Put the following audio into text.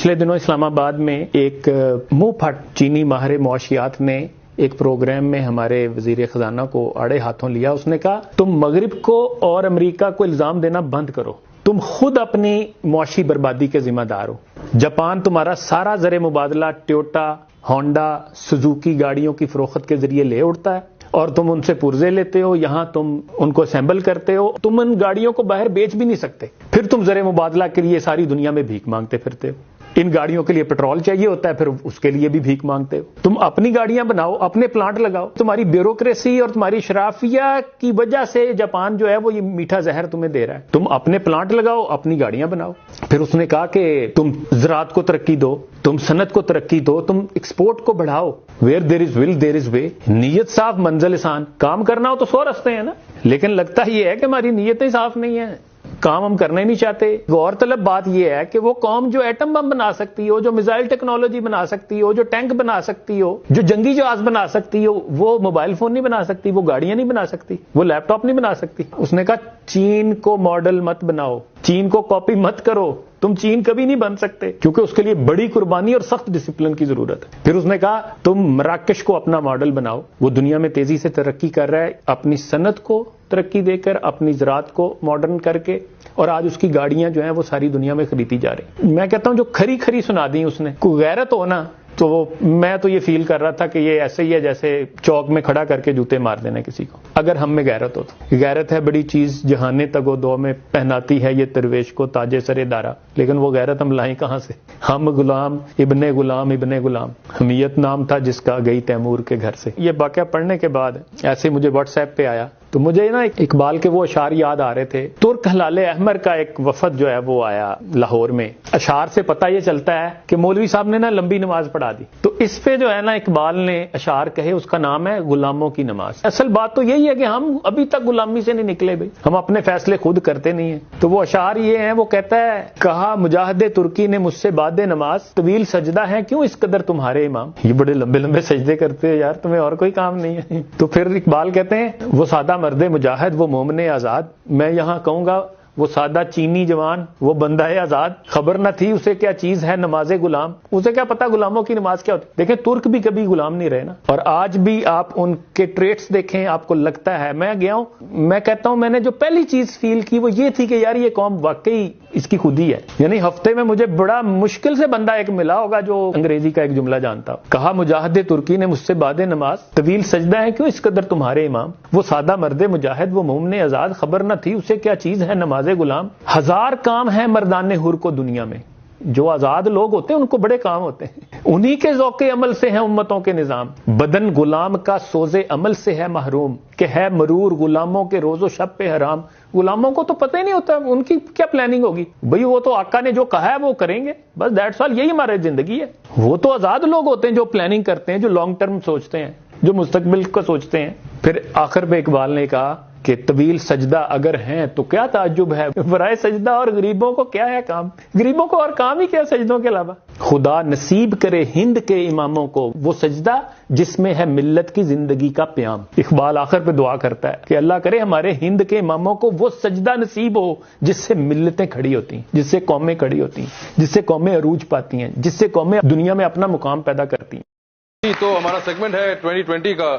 پچھلے دنوں اسلام آباد میں ایک منہ پھٹ چینی ماہر معاشیات نے ایک پروگرام میں ہمارے وزیر خزانہ کو آڑے ہاتھوں لیا. اس نے کہا تم مغرب کو اور امریکہ کو الزام دینا بند کرو, تم خود اپنی معاشی بربادی کے ذمہ دار ہو. جاپان تمہارا سارا زر مبادلہ ٹویوٹا, ہونڈا, سوزوکی گاڑیوں کی فروخت کے ذریعے لے اڑتا ہے اور تم ان سے پرزے لیتے ہو, یہاں تم ان کو اسمبل کرتے ہو, تم ان گاڑیوں کو باہر بیچ بھی نہیں سکتے, پھر تم زر مبادلہ کے لیے ساری دنیا میں بھیک مانگتے پھرتے ہو. ان گاڑیوں کے لیے پیٹرول چاہیے ہوتا ہے, پھر اس کے لیے بھی بھیک مانگتے ہو. تم اپنی گاڑیاں بناؤ, اپنے پلانٹ لگاؤ. تمہاری بیوروکریسی اور تمہاری شرافیہ کی وجہ سے جاپان جو ہے وہ یہ میٹھا زہر تمہیں دے رہا ہے. تم اپنے پلانٹ لگاؤ, اپنی گاڑیاں بناؤ. پھر اس نے کہا کہ تم زراعت کو ترقی دو, تم صنعت کو ترقی دو, تم ایکسپورٹ کو بڑھاؤ. ویئر دیر از ول دیر از وے. نیت صاف منزل آسان. کام کرنا ہو تو 100 راستے ہیں نا, لیکن لگتا یہ ہے کہ ہماری نیتیں صاف نہیں ہیں, کام ہم کرنا ہی نہیں چاہتے. غور طلب بات یہ ہے کہ وہ قوم جو ایٹم بم بنا سکتی ہو, جو میزائل ٹیکنالوجی بنا سکتی ہو, جو ٹینک بنا سکتی ہو, جو جنگی جہاز بنا سکتی ہو, وہ موبائل فون نہیں بنا سکتی, وہ گاڑیاں نہیں بنا سکتی, وہ لیپ ٹاپ نہیں بنا سکتی. اس نے کہا چین کو ماڈل مت بناؤ, چین کو کاپی مت کرو, تم چین کبھی نہیں بن سکتے کیونکہ اس کے لیے بڑی قربانی اور سخت ڈسپلن کی ضرورت ہے. پھر اس نے کہا تم مراکش کو اپنا ماڈل بناؤ, وہ دنیا میں تیزی سے ترقی کر رہا ہے, اپنی صنعت کو ترقی دے کر, اپنی زراعت کو ماڈرن کر کے, اور آج اس کی گاڑیاں جو ہیں وہ ساری دنیا میں خریدی جا رہی. میں کہتا ہوں جو کھری کھری سنا دی اس نے, کوئی غیرت ہو نا, تو میں تو یہ فیل کر رہا تھا کہ یہ ایسے ہی ہے جیسے چوک میں کھڑا کر کے جوتے مار دینا کسی کو. اگر ہم میں غیرت ہو تو غیرت ہے بڑی چیز, جہانے تگو دو میں پہناتی ہے یہ درویش کو تاج سر دارا. لیکن وہ غیرت ہم لائیں کہاں سے؟ ہم غلام ابن غلام ابن غلام, حمیت نام تھا جس کا گئی تیمور کے گھر سے. یہ واقعہ پڑھنے کے بعد ایسے مجھے واٹس ایپ پہ آیا تو مجھے نا اقبال کے وہ اشعار یاد آ رہے تھے. ترک ہلال احمر کا ایک وفد جو ہے وہ آیا لاہور میں. اشعار سے پتہ یہ چلتا ہے کہ مولوی صاحب نے نا لمبی نماز پڑھا دی. تو اس پہ جو ہے نا اقبال نے اشعار کہے, اس کا نام ہے غلاموں کی نماز. اصل بات تو یہی ہے کہ ہم ابھی تک غلامی سے نہیں نکلے بھائی, ہم اپنے فیصلے خود کرتے نہیں ہیں. تو وہ اشعار یہ ہیں, وہ کہتا ہے کہا مجاہد ترکی نے مجھ سے بعد نماز, طویل سجدہ ہے کیوں اس قدر تمہارے امام. یہ بڑے لمبے لمبے سجدے کرتے ہو یار, تمہیں اور کوئی کام نہیں ہے. تو پھر اقبال کہتے ہیں وہ سادہ مرد مجاہد وہ مومن آزاد, میں یہاں کہوں گا وہ سادہ چینی جوان وہ بندہ آزاد, خبر نہ تھی اسے کیا چیز ہے نماز غلام. اسے کیا پتا غلاموں کی نماز کیا ہوتی. دیکھیں ترک بھی کبھی غلام نہیں رہے نا, اور آج بھی آپ ان کے ٹریٹس دیکھیں آپ کو لگتا ہے. میں گیا ہوں, میں کہتا ہوں میں نے جو پہلی چیز فیل کی وہ یہ تھی کہ یار یہ قوم واقعی اس کی خودی ہے. یعنی ہفتے میں مجھے بڑا مشکل سے بندہ ایک ملا ہوگا جو انگریزی کا ایک جملہ جانتا ہو. کہا مجاہد ترکی نے مجھ سے بعد نماز, طویل سجدہ ہے کیوں اس قدر تمہارے امام, وہ سادہ مرد مجاہد وہ مومن آزاد, خبر نہ تھی اسے کیا چیز ہے نماز غلام. ہزار کام ہیں مردان حر کو دنیا میں, جو آزاد لوگ ہوتے ہیں ان کو بڑے کام ہوتے ہیں, انہی کے ذوق عمل سے ہیں امتوں کے نظام. بدن غلام کا سوز عمل سے ہے محروم, کہ ہے مرور غلاموں کے روز و شب پہ حرام. غلاموں کو تو پتہ ہی نہیں ہوتا ان کی کیا پلاننگ ہوگی بھئی, وہ تو آقا نے جو کہا ہے وہ کریں گے بس, دیٹس آل. یہی ہماری زندگی ہے. وہ تو آزاد لوگ ہوتے ہیں جو پلاننگ کرتے ہیں, جو لانگ ٹرم سوچتے ہیں, جو مستقبل کو سوچتے ہیں. پھر آخر میں اقبال نے کہا کہ طویل سجدہ اگر ہیں تو کیا تعجب ہے, برائے سجدہ اور غریبوں کو کیا ہے کام. غریبوں کو اور کام ہی کیا سجدوں کے علاوہ. خدا نصیب کرے ہند کے اماموں کو وہ سجدہ جس میں ہے ملت کی زندگی کا پیام. اقبال آخر پہ دعا کرتا ہے کہ اللہ کرے ہمارے ہند کے اماموں کو وہ سجدہ نصیب ہو جس سے ملتیں کھڑی ہوتی ہیں, جس سے قومیں کھڑی ہوتی ہیں, جس سے قومیں عروج پاتی ہیں, جس سے قومیں دنیا میں اپنا مقام پیدا کرتی ہیں. تو ہمارا سیگمنٹ ہے 2020 کا